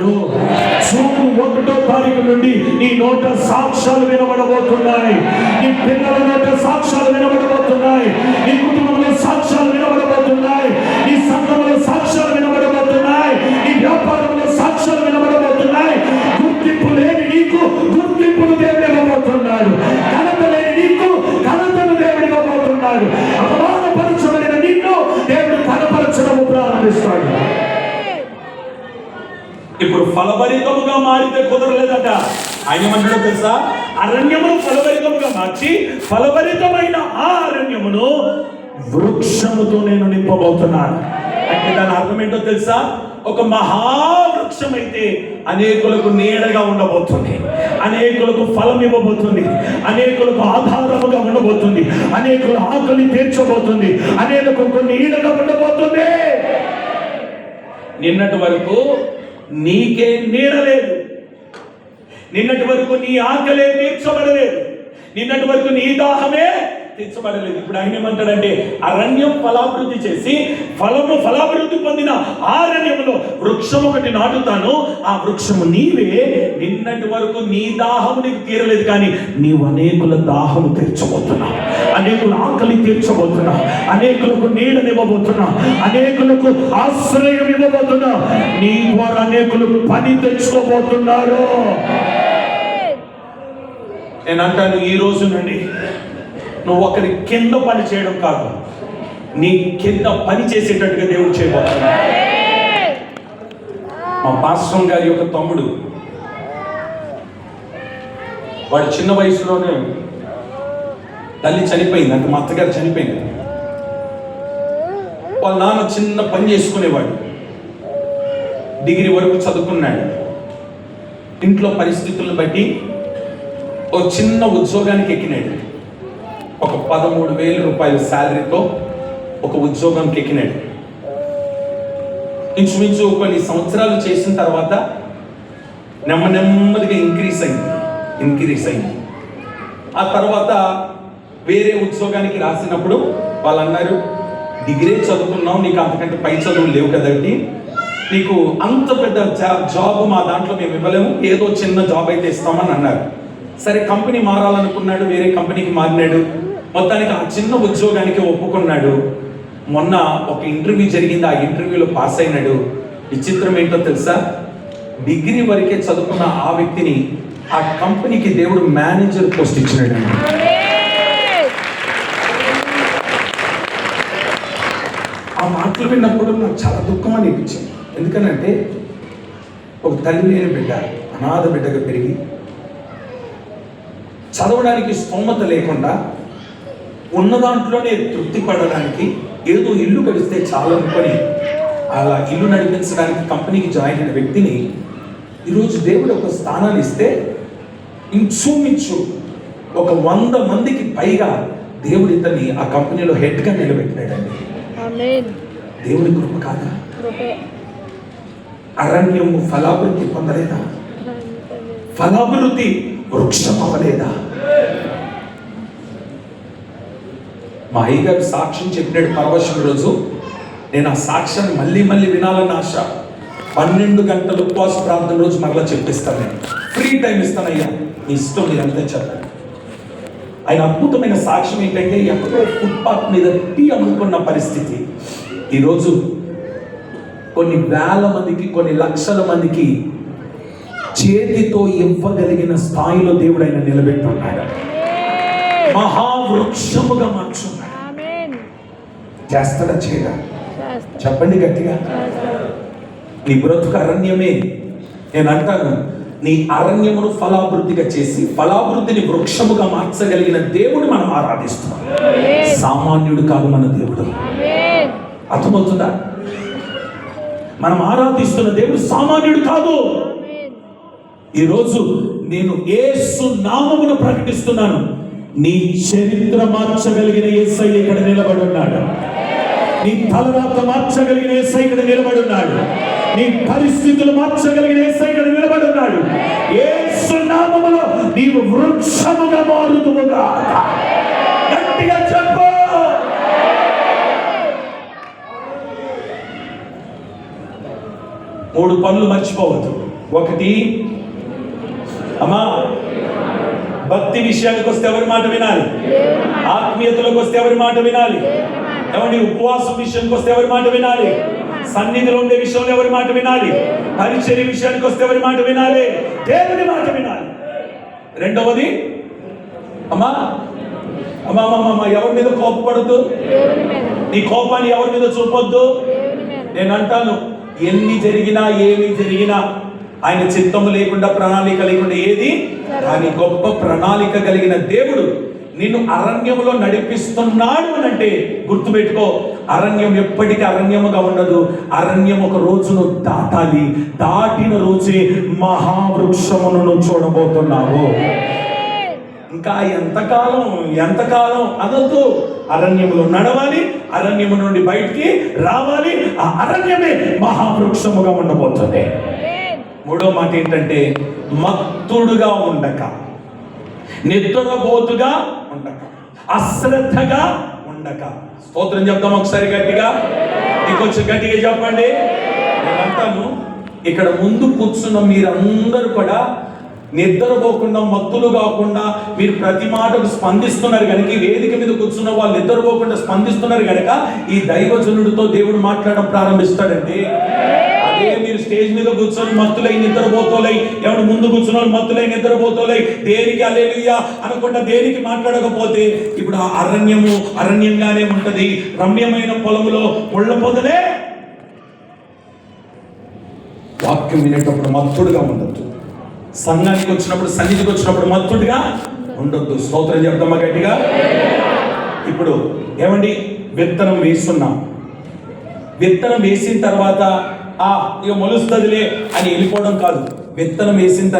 June 1వ తారీఖు నుండి నీ నోట సాక్ష్యాలు వినబడబోతున్నాయి. నీ పిల్లల నోట సాక్ష్యాలు వినబడబోతున్నాయి. నీ కుటుంబంలో సాక్ష్యాలు వినబడబోతున్నాయి. నీ సంఘంలో సాక్ష్యాలు వినబడబోతున్నాయి. నీ వ్యాపారంలో సాక్ష్యాలు వినబడబోతున్నాయి. గుర్తింపు లేని నీకు గుర్తింపును దేవుడు ఇవ్వబోతున్నాడు. ఘనత లేని నీకు ఘనతను దేవుడు ఇవ్వబోతున్నాడు. అవమానపరచబడిన నిన్ను దేవుడు ఘనపరచడము ప్రారంభిస్తాడు. ఇప్పుడు ఫలభరితముగా మారితే కుదరలేదట. ఆయన ఏమంటాడో తెలుసా? అరణ్యమును ఫలభరితముగా మార్చి ఫలభరితమైన ఆ అరణ్యమును వృక్షముతో నేను నింపబోతున్నాను. అంటే దాని అర్థం ఏంటో తెలుసా? ఒక మహావృక్షం అయితే అనేకులకు నీడగా ఉండబోతుంది, అనేకులకు ఫలం ఇవ్వబోతుంది, అనేకులకు ఆధారముగా ఉండబోతుంది, అనేకుల ఆకలి తీర్చబోతుంది, అనేకులకు నీడగా ఉండబోతుంది. నిన్నటి వరకు నీకే నీడలేదు, నిన్నటి వరకు నీ ఆకలే తీర్చబడలేదు, నిన్నటి వరకు నీ దాహమే తీర్చబడలేదు. ఇప్పుడు ఆయన ఏమంటాడంటే అరణ్యం ఫలాభివృద్ధి చేసి ఫలాభివృద్ధి పొందిన ఆ అరణ్యంలో వృక్షం ఒకటి నాటుతాను. ఆ వృక్షము నీవే. నిన్నటి వరకు నీ దాహము నీకు తీరలేదు, కానీ నీవు అనేకుల దాహము తీర్చబోతున్నావు, అనేకుల ఆకలి తీర్చబోతున్నావు, అనేకులకు నీడనివ్వబోతున్నావు, అనేకులకు ఆశ్రయం ఇవ్వబోతున్నావు. నీ ద్వారా అనేకులు పని తెచ్చుకోబోతున్నారు. నేను అంటాను, ఈ రోజు నుండి నువ్వు ఒకరి కింద పని చేయడం కాదు, నీ కింద పని చేసేటట్టుగా దేవుడు చేయబోతున్నాడు. మా పాస్టర్ గారి యొక్క తమ్ముడు, వాడు చిన్న వయసులోనే తల్లి చనిపోయింది, అంటే మా అత్తగారు చనిపోయింది. వాళ్ళ నాన్న చిన్న పని చేసుకునేవాడు, డిగ్రీ వరకు చదువుకున్నాడు. ఇంట్లో పరిస్థితులను బట్టి ఓ చిన్న ఉద్యోగానికి ఎక్కినాడు. ఒక 13,000 రూపాయల శాలరీతో ఒక ఉద్యోగంకి ఎక్కినాడు. ఇంచుమించు కొన్ని సంవత్సరాలు చేసిన తర్వాత నెమ్మదిగా ఇంక్రీస్ అయింది. ఆ తర్వాత వేరే ఉద్యోగానికి రాసినప్పుడు వాళ్ళు అన్నారు, డిగ్రీ చదువుకున్నావు, నీకు అంతకంటే పై చదువులు లేవు కదండి, నీకు అంత పెద్ద జాబ్ మా దాంట్లో మేము ఇవ్వలేము, ఏదో చిన్న జాబ్ అయితే ఇస్తామని అన్నారు. సరే, కంపెనీ మారాలనుకున్నాడు, వేరే కంపెనీకి మారినాడు. మొత్తానికి ఆ చిన్న ఉద్యోగానికి ఒప్పుకున్నాడు. మొన్న ఒక ఇంటర్వ్యూ జరిగింది, ఆ ఇంటర్వ్యూలో పాస్ అయినాడు. విచిత్రం ఏంటో తెలుసా? డిగ్రీ వరకే చదువుకున్న ఆ వ్యక్తిని ఆ కంపెనీకి దేవుడు మేనేజర్ పోస్ట్ ఇచ్చినాడు. ఆ మాటలు విన్నప్పుడు నాకు చాలా దుఃఖం అనిపించింది. ఎందుకనంటే ఒక తల్లి లేని బిడ్డ, అనాథ బిడ్డగా పెరిగి చదవడానికి స్తోమత లేకుండా ఉన్న దాంట్లోనే తృప్తి పడడానికి ఏదో ఇల్లు గడిస్తే చాలనుకొని అలా ఇల్లు నడిపించడానికి కంపెనీకి జాయిన్ అయిన వ్యక్తిని ఈరోజు దేవుడు ఒక స్థానాన్ని ఇస్తే ఇంచుమించు ఒక 100 మందికి పైగా దేవుడు ఇతన్ని ఆ కంపెనీలో హెడ్గా నిలబెట్టినాడండి. దేవుడి కృప కాదా? అరణ్యము ఫలాభివృద్ధి పొందలేదా? ఫలాభివృద్ధి వృక్షం అవ్వలేదా? మా అయ్యగారు సాక్ష్యం చెప్పినాడు పరవశం రోజు. నేను ఆ సాక్ష్యాన్ని మళ్ళీ వినాలని ఆశ. 12 గంటలు ఉపవాస ప్రార్థన రోజు మరలా చెప్పిస్తాను. నేను ఫ్రీ టైం ఇస్తాను, అయ్యా మీ ఇష్టం, మీరు అంతే చెప్పండి. ఆయన అద్భుతమైన సాక్ష్యం ఏంటంటే, ఎక్కడో ఫుట్పాత్ మీద టీ అమ్ముకున్న పరిస్థితి ఈరోజు కొన్ని వేల మందికి, కొన్ని లక్షల మందికి చేతితో ఇవ్వగలిగిన స్థాయిలో దేవుడు ఆయన నిలబెట్టున్నాడు. మహావృక్షముగా మార్చున్నాడు. చేస్తాడా? చేయడా? చెప్పండి గట్టిగా. నీ బ్రతుకు అరణ్యమే. నేను అంటాను, నీ అరణ్యమును ఫలాభివృద్ధిగా చేసి ఫలాభివృద్ధిని వృక్షముగా మార్చగలిగిన దేవుడు మనం ఆరాధిస్తున్నాం. సామాన్యుడు కాదు మన దేవుడు. అర్థమవుతుందా? మనం ఆరాధిస్తున్న దేవుడు సామాన్యుడు కాదు. ఈరోజు నేను యేసు నామమును ప్రకటిస్తున్నాను. నీ చరిత్ర మార్చగలిగిన యేసయ్య ఇక్కడ నిలబడి ఉన్నాడు. నీ తలరాత మార్చగలిగిన యేసయ్య ఇక్కడ నిలబడి ఉన్నాడు. నీ పరిస్థితులు మార్చగలిగిన యేసయ్య ఇక్కడ నిలబడి ఉన్నాడు. యేసు నామములో నీవు వృక్షముగా మారుదువుగా. గట్టిగా చెప్పు. 3 పనులు మర్చిపోవద్దు. ఒకటి, అమ్మా భక్తి విషయానికి వస్తే ఎవరి మాట వినాలి? ఆత్మీయతలోకి వస్తే ఎవరి మాట వినాలి? ఏమండి ఉపవాసం విషయానికి వస్తే ఎవరి మాట వినాలి? సన్నిధిలో ఉండే విషయంలో ఎవరి మాట వినాలి? పరిచర్య విషయానికి వస్తే ఎవరి మాట వినాలి? దేవుని మాట వినాలి. రెండవది, అమ్మా అమ్మా అమ్మా ఎవరి మీద కోపపడద్దు. నీ కోపాన్ని ఎవరి మీద చూపొద్దు. నేను అంటాను, ఎన్ని జరిగినా ఏమి జరిగినా ఆయన చిత్తము లేకుండా, ప్రణాళిక లేకుండా ఏది కానీ గొప్ప ప్రణాళిక కలిగిన దేవుడు నిన్ను అరణ్యములో నడిపిస్తున్నాడు అని అంటే గుర్తుపెట్టుకో, అరణ్యం ఎప్పటికీ అరణ్యముగా ఉండదు. అరణ్యం ఒక రోజును దాటాలి. దాటిన రోజే మహావృక్షమును చూడబోతున్నావు. ఇంకా ఎంతకాలం అనొద్దు. అరణ్యములో నడవాలి, అరణ్యము నుండి బయటికి రావాలి. ఆ అరణ్యమే మహావృక్షముగా ఉండబోతుంది. 3వ మాట ఏంటంటే, మత్తుడుగా ఉండక, నిద్రపోతుగా ఉండక, అశ్రద్ధగా ఉండక. స్తోత్రం చెప్తాం ఒకసారి గట్టిగా. ఇంకొంచెం గట్టిగా చెప్పండి. నేనంటాను, ఇక్కడ ముందు కూర్చున్న మీరందరూ కూడా నిద్రపోకుండా, మత్తులు కాకుండా మీరు ప్రతి మాటకు స్పందిస్తున్నారు కనుక, ఈ వేదిక మీద కూర్చున్న వాళ్ళు నిద్రపోకుండా స్పందిస్తున్నారు కనుక ఈ దైవజనుడితో దేవుడు మాట్లాడడం ప్రారంభిస్తాడండి. అదే మీరు స్టేజ్ మీద కూర్చొని మత్తులై నిద్రపోతోలై, ఎవడు ముందు కూర్చున్న వాళ్ళు మత్తులై నిద్రపోతోలై, దేనికి హల్లెలూయా అనకుండా దేనికి మాట్లాడకపోతే, ఇప్పుడు ఆ అరణ్యంగానే ఉంటది. రమ్యమైన పొలములో ముళ్ళ పొదలే. వాక్యం వినేటప్పుడు మత్తుడుగా ఉండొద్దు. సంఘానికి వచ్చినప్పుడు, సన్నిధికి వచ్చినప్పుడు మత్తుడుగా ఉండొద్దు. స్తోత్రం చెప్తామా గట్టిగా. ఇప్పుడు ఏమండి, విత్తనం వేస్తున్నాం. విత్తనం వేసిన తర్వాత ఇక మొలుస్తుందిలే అని వెళ్ళిపోవడం కాదు. విత్తనం వేసిన